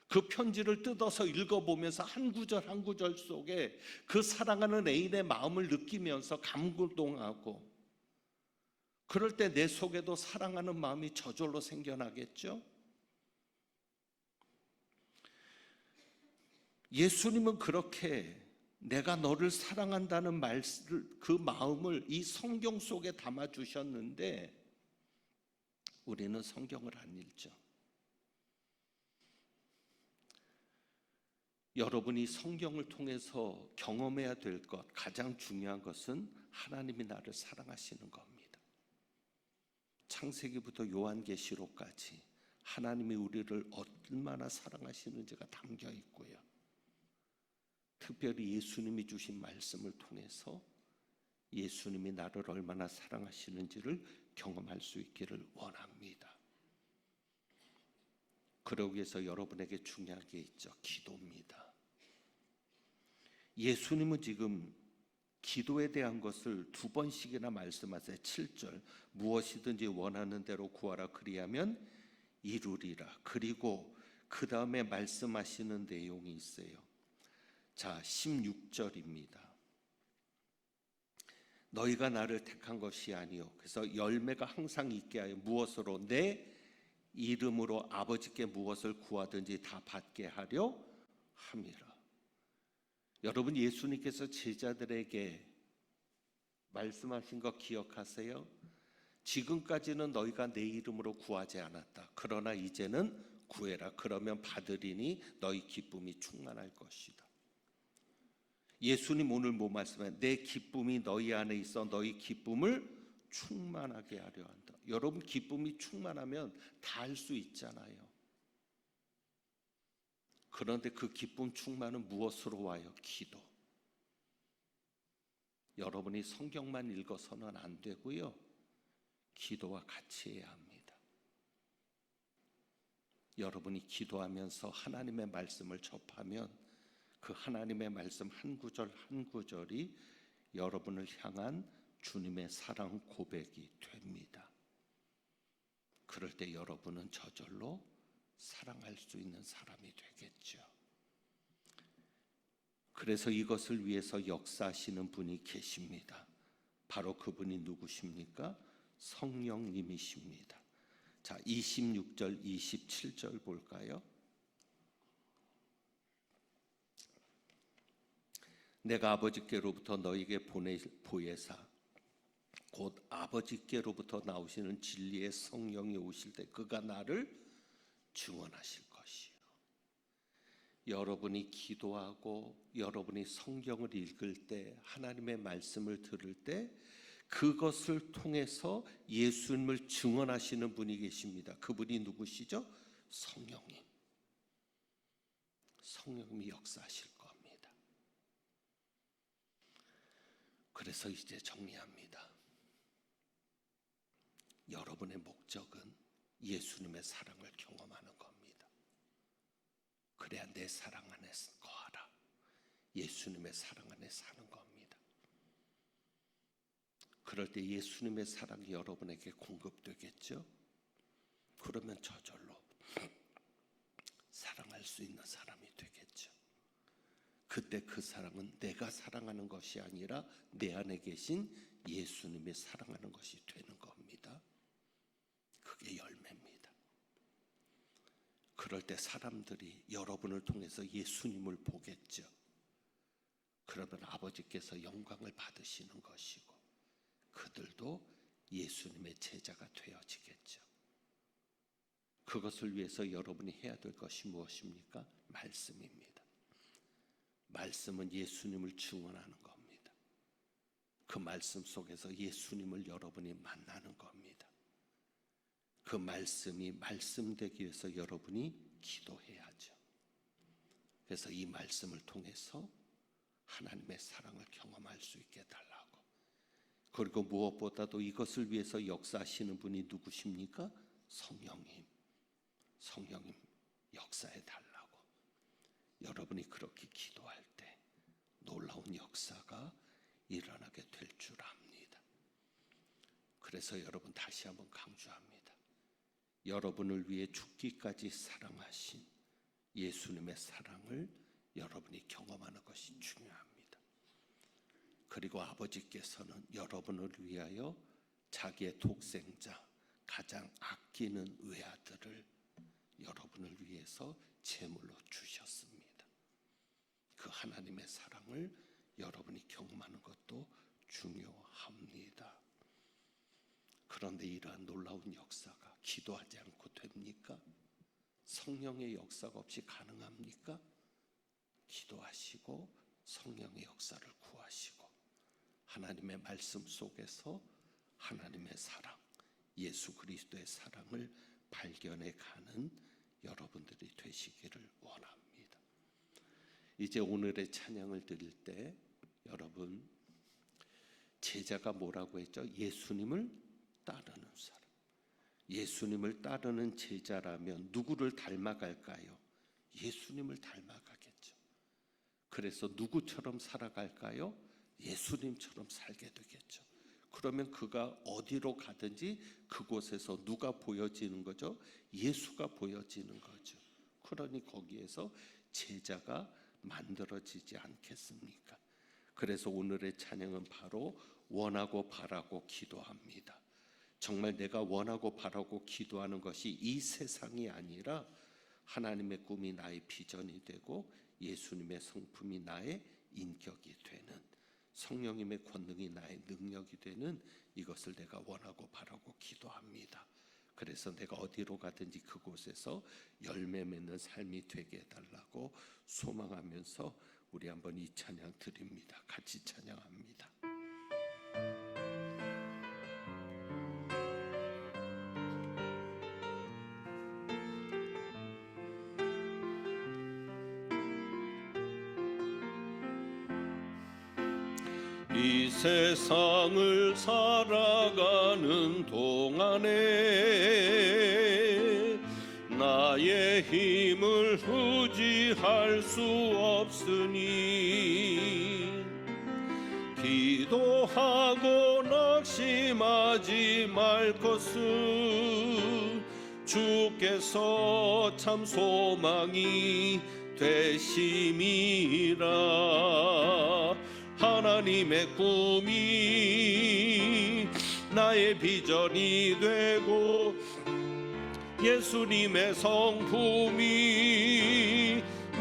그 편지를 뜯어서 읽어보면서 한 구절 한 구절 속에 그 사랑하는 애인의 마음을 느끼면서 감동하고, 그럴 때 내 속에도 사랑하는 마음이 저절로 생겨나겠죠? 예수님은 그렇게 내가 너를 사랑한다는 그 마음을 이 성경 속에 담아주셨는데, 우리는 성경을 안 읽죠. 여러분이 성경을 통해서 경험해야 될 것, 가장 중요한 것은 하나님이 나를 사랑하시는 겁니다. 창세기부터 요한계시록까지 하나님이 우리를 얼마나 사랑하시는지가 담겨 있고요. 특별히 예수님이 주신 말씀을 통해서 예수님이 나를 얼마나 사랑하시는지를 경험할 수 있기를 원합니다. 그러기 위해서 여러분에게 중요한 게 있죠. 기도입니다. 예수님은 지금 기도에 대한 것을 2번씩이나 말씀하세요. 7절, 무엇이든지 원하는 대로 구하라 그리하면 이루리라. 그리고 그 다음에 말씀하시는 내용이 있어요. 자, 16절입니다. 너희가 나를 택한 것이 아니요, 그래서 열매가 항상 있게 하여 무엇으로? 내 이름으로 아버지께 무엇을 구하든지 다 받게 하려 함이라. 여러분, 예수님께서 제자들에게 말씀하신 거 기억하세요? 지금까지는 너희가 내 이름으로 구하지 않았다. 그러나 이제는 구해라. 그러면 받으리니 너희 기쁨이 충만할 것이다. 예수님 오늘 뭐 말씀해요? 내 기쁨이 너희 안에 있어 너희 기쁨을 충만하게 하려 한다. 여러분, 기쁨이 충만하면 다 할 수 있잖아요. 그런데 그 기쁨 충만은 무엇으로 와요? 기도. 여러분이 성경만 읽어서는 안 되고요, 기도와 같이 해야 합니다. 여러분이 기도하면서 하나님의 말씀을 접하면 그 하나님의 말씀 한 구절 한 구절이 여러분을 향한 주님의 사랑 고백이 됩니다. 그럴 때 여러분은 저절로 사랑할 수 있는 사람이 되겠죠. 그래서 이것을 위해서 역사하시는 분이 계십니다. 바로 그분이 누구십니까? 성령님이십니다. 자, 26절 27절 볼까요? 내가 아버지께로부터 너희에게 보혜사 곧 아버지께로부터 나오시는 진리의 성령이 오실 때 그가 나를 증언하실 것이요. 여러분이 기도하고 여러분이 성경을 읽을 때, 하나님의 말씀을 들을 때 그것을 통해서 예수님을 증언하시는 분이 계십니다. 그분이 누구시죠? 성령님. 성령님이 역사하실 겁니다. 그래서 이제 정리합니다. 여러분의 목적은 예수님의 사랑을 경험하는 겁니다. 그래야 내 사랑 안에 거하라. 예수님의 사랑 안에 사는 겁니다. 그럴 때 예수님의 사랑이 여러분에게 공급되겠죠? 그러면 저절로 사랑할 수 있는 사람이 되겠죠. 그때 그 사랑은 내가 사랑하는 것이 아니라 내 안에 계신 예수님이 사랑하는 것이 되는 겁니다. 그게 열매입니다. 그럴 때 사람들이 여러분을 통해서 예수님을 보겠죠. 그러면 아버지께서 영광을 받으시는 것이고 그들도 예수님의 제자가 되어지겠죠. 그것을 위해서 여러분이 해야 될 것이 무엇입니까? 말씀입니다. 말씀은 예수님을 증언하는 겁니다. 그 말씀 속에서 예수님을 여러분이 만나는 겁니다. 그 말씀이 말씀되기 위해서 여러분이 기도해야죠. 그래서 이 말씀을 통해서 하나님의 사랑을 경험할 수 있게 해달라고. 그리고 무엇보다도 이것을 위해서 역사하시는 분이 누구십니까? 성령님. 성령님 역사해 달라고. 여러분이 그렇게 기도할 때 놀라운 역사가 일어나게 될 줄 압니다. 그래서 여러분 다시 한번 강조합니다. 여러분을 위해 죽기까지 사랑하신 예수님의 사랑을 여러분이 경험하는 것이 중요합니다. 그리고 아버지께서는 여러분을 위하여 자기의 독생자, 가장 아끼는 외아들을 여러분을 위해서 제물로 주셨습니다. 그 하나님의 사랑을 여러분이 경험하는 것도 중요합니다. 그런데 이러한 놀라운 역사가 기도하지 않고 됩니까? 성령의 역사가 없이 가능합니까? 기도하시고 성령의 역사를 구하시고 하나님의 말씀 속에서 하나님의 사랑, 예수 그리스도의 사랑을 발견해 가는 여러분들이 되시기를 원합니다. 이제 오늘의 찬양을 드릴 때 여러분, 제자가 뭐라고 했죠? 예수님을 따르는 사람. 예수님을 따르는 제자라면 누구를 닮아갈까요? 예수님을 닮아가겠죠. 그래서 누구처럼 살아갈까요? 예수님처럼 살게 되겠죠. 그러면 그가 어디로 가든지 그곳에서 누가 보여지는 거죠? 예수가 보여지는 거죠. 그러니 거기에서 제자가 만들어지지 않겠습니까? 그래서 오늘의 찬양은 바로 원하고 바라고 기도합니다. 정말 내가 원하고 바라고 기도하는 것이 이 세상이 아니라 하나님의 꿈이 나의 비전이 되고 예수님의 성품이 나의 인격이 되는, 성령님의 권능이 나의 능력이 되는 이것을 내가 원하고 바라고 기도합니다. 그래서 내가 어디로 가든지 그곳에서 열매 맺는 삶이 되게 해달라고 소망하면서 우리 한번 이 찬양 드립니다. 같이 찬양합니다. 이 세상을 살아가는 동안에 나의 힘을 의지할 수 없으니 기도하고 낙심하지 말 것은 주께서 참 소망이 되심이라. 하나님의 꿈이 나의 비전이 되고 예수님의 성품이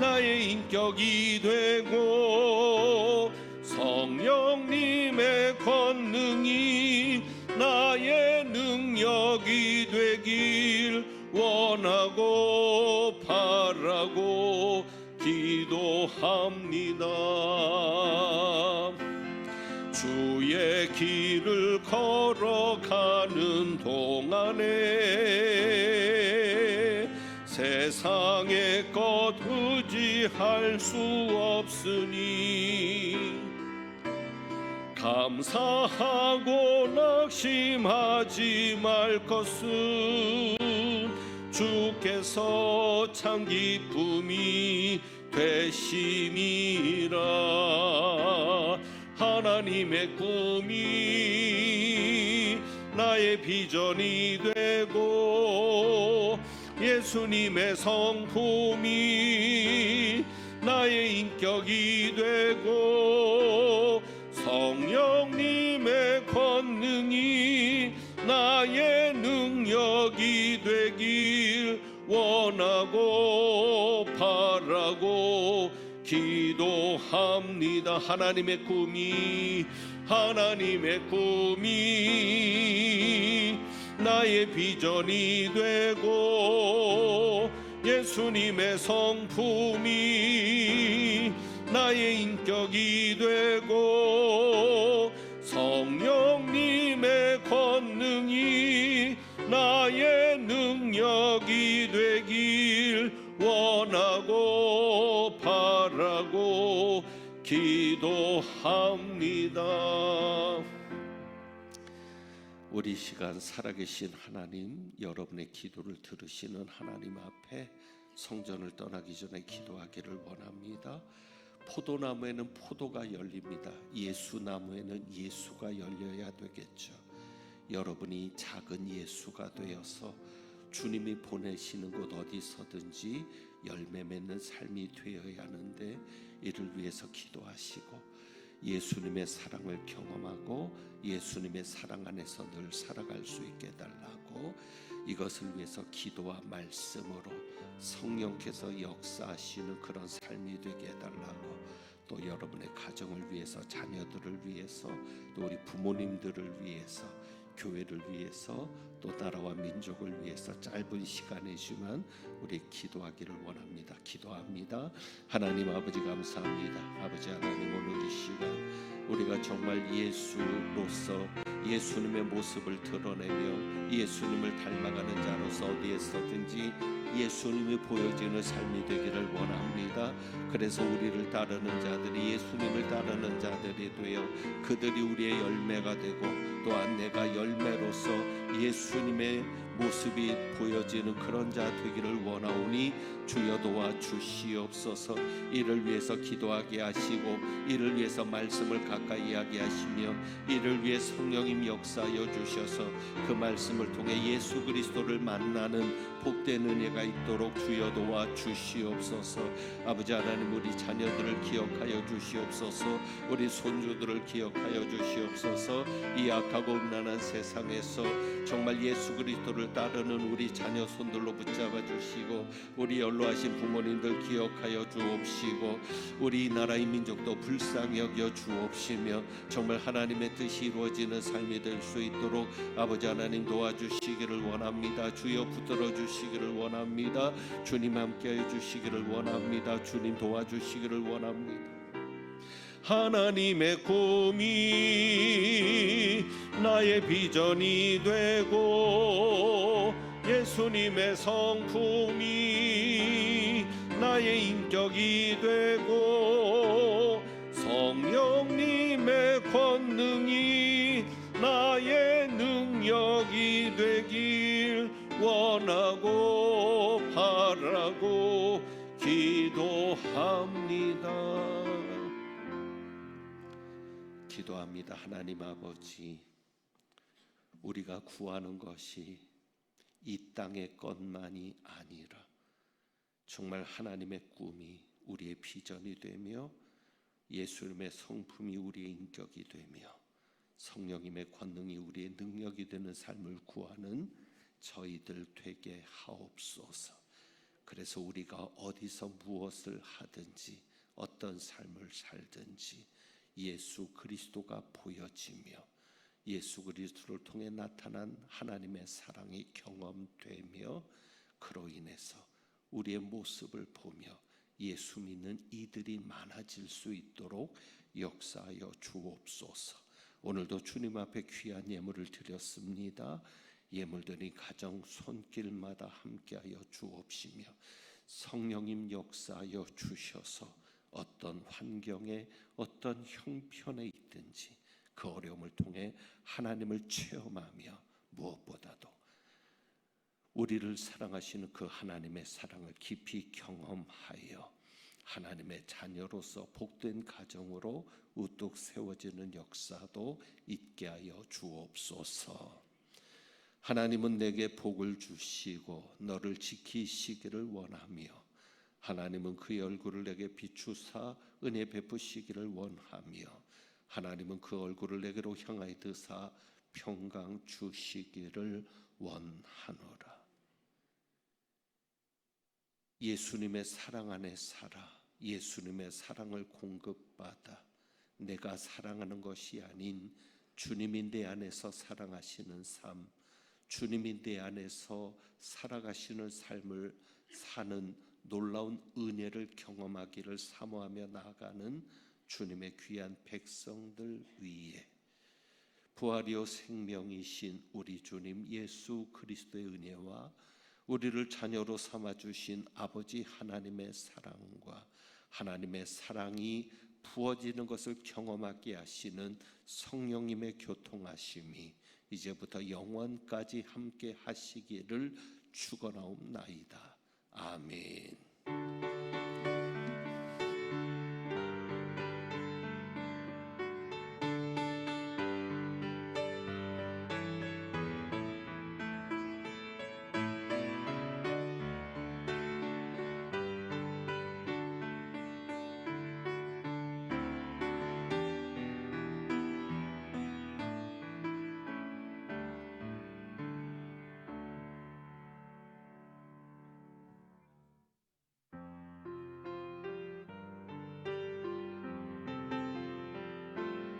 나의 인격이 되고 성령님의 권능이 나의 능력이 되길 원하고 바라고 기도합니다. 주의 길을 걸어가는 동안에 세상의 것 의지할 수 없으니 감사하고 낙심하지 말 것은 주께서 참 기쁨이 되심이라. 하나님의 꿈이 나의 비전이 되고 예수님의 성품이 나의 인격이 되고 성령님의 권능이 나의 능력이 되길 원하고 바라고 기도합니다. 하나님의 꿈이 나의 비전이 되고 예수님의 성품이 나의 인격이 되고 성령님의 권능이 나의 능력이 되길 원하고 바라고 기도합니다. 우리 시간 살아계신 하나님, 여러분의 기도를 들으시는 하나님 앞에 성전을 떠나기 전에 기도하기를 원합니다. 포도나무에는 포도가 열립니다. 예수나무에는 예수가 열려야 되겠죠. 여러분이 작은 예수가 되어서 주님이 보내시는 곳 어디서든지 열매 맺는 삶이 되어야 하는데, 이를 위해서 기도하시고 예수님의 사랑을 경험하고 예수님의 사랑 안에서 늘 살아갈 수 있게 해달라고, 이것을 위해서 기도와 말씀으로 성령께서 역사하시는 그런 삶이 되게 해달라고, 또 여러분의 가정을 위해서, 자녀들을 위해서, 또 우리 부모님들을 위해서, 교회를 위해서, 또 나라와 민족을 위해서 짧은 시간이지만 우리 기도하기를 원합니다. 기도합니다. 하나님 아버지 감사합니다. 아버지 하나님, 오늘 이 시간 우리가 정말 예수로서 예수님의 모습을 드러내며 예수님을 닮아가는 자로서 어디에서든지 예수님이 보여지는 삶이 되기를 원합니다. 그래서 우리를 따르는 자들이, 예수님을 따르는 자들이 되어 그들이 우리의 열매가 되고, 또한 내가 열매로서 예수님의 모습이 보여지는 그런 자 되기를 원하오니 주여 도와주시옵소서. 이를 위해서 기도하게 하시고, 이를 위해서 말씀을 가까이 하게 하시며, 이를 위해 성령님 역사하여 주셔서 그 말씀을 통해 예수 그리스도를 만나는 복된 은혜가 있도록 주여 도와주시옵소서. 아버지 하나님, 우리 자녀들을 기억하여 주시옵소서. 우리 손주들을 기억하여 주시옵소서. 이 악하고 음란한 세상에서 정말 예수 그리스도를 따르는 우리 자녀 손들로 붙잡아 주시고, 우리 연로하신 부모님들 기억하여 주옵시고, 우리 나라의 민족도 불쌍히 여겨 주옵시며 정말 하나님의 뜻이 이루어지는 삶이 될 수 있도록 아버지 하나님 도와주시기를 원합니다. 주여 붙들어 주시기를 원합니다. 주님 함께하여 주시기를 원합니다. 주님 도와주시기를 원합니다. 하나님의 꿈이 나의 비전이 되고 예수님의 성품이 나의 인격이 되고 성령님의 권능이 나의 능력이 되길 원하고 바라고 기도합니다. 기도합니다. 하나님 아버지, 우리가 구하는 것이 이 땅의 것만이 아니라 정말 하나님의 꿈이 우리의 비전이 되며 예수님의 성품이 우리의 인격이 되며 성령님의 권능이 우리의 능력이 되는 삶을 구하는 저희들 되게 하옵소서. 그래서 우리가 어디서 무엇을 하든지 어떤 삶을 살든지 예수 그리스도가 보여지며 예수 그리스도를 통해 나타난 하나님의 사랑이 경험되며 그로 인해서 우리의 모습을 보며 예수 믿는 이들이 많아질 수 있도록 역사하여 주옵소서. 오늘도 주님 앞에 귀한 예물을 드렸습니다. 예물들이 가정 손길마다 함께하여 주옵시며 성령님 역사하여 주셔서 어떤 환경에 어떤 형편에 있든지 그 어려움을 통해 하나님을 체험하며 무엇보다도 우리를 사랑하시는 그 하나님의 사랑을 깊이 경험하여 하나님의 자녀로서 복된 가정으로 우뚝 세워지는 역사도 있게 하여 주옵소서. 하나님은 내게 복을 주시고 너를 지키시기를 원하며 하나님은 그의 얼굴을 내게 비추사 은혜 베푸시기를 원하며 하나님은 그 얼굴을 내게로 향하여 드사 평강 주시기를 원하노라. 예수님의 사랑 안에 살아 예수님의 사랑을 공급받아 내가 사랑하는 것이 아닌 주님이 내 안에서 사랑하시는 삶, 주님이 내 안에서 살아가시는 삶을 사는 놀라운 은혜를 경험하기를 사모하며 나아가는 주님의 귀한 백성들 위에 부활이요 생명이신 우리 주님 예수 그리스도의 은혜와 우리를 자녀로 삼아주신 아버지 하나님의 사랑과 하나님의 사랑이 부어지는 것을 경험하게 하시는 성령님의 교통하심이 이제부터 영원까지 함께 하시기를 축원하옵나이다. 아멘.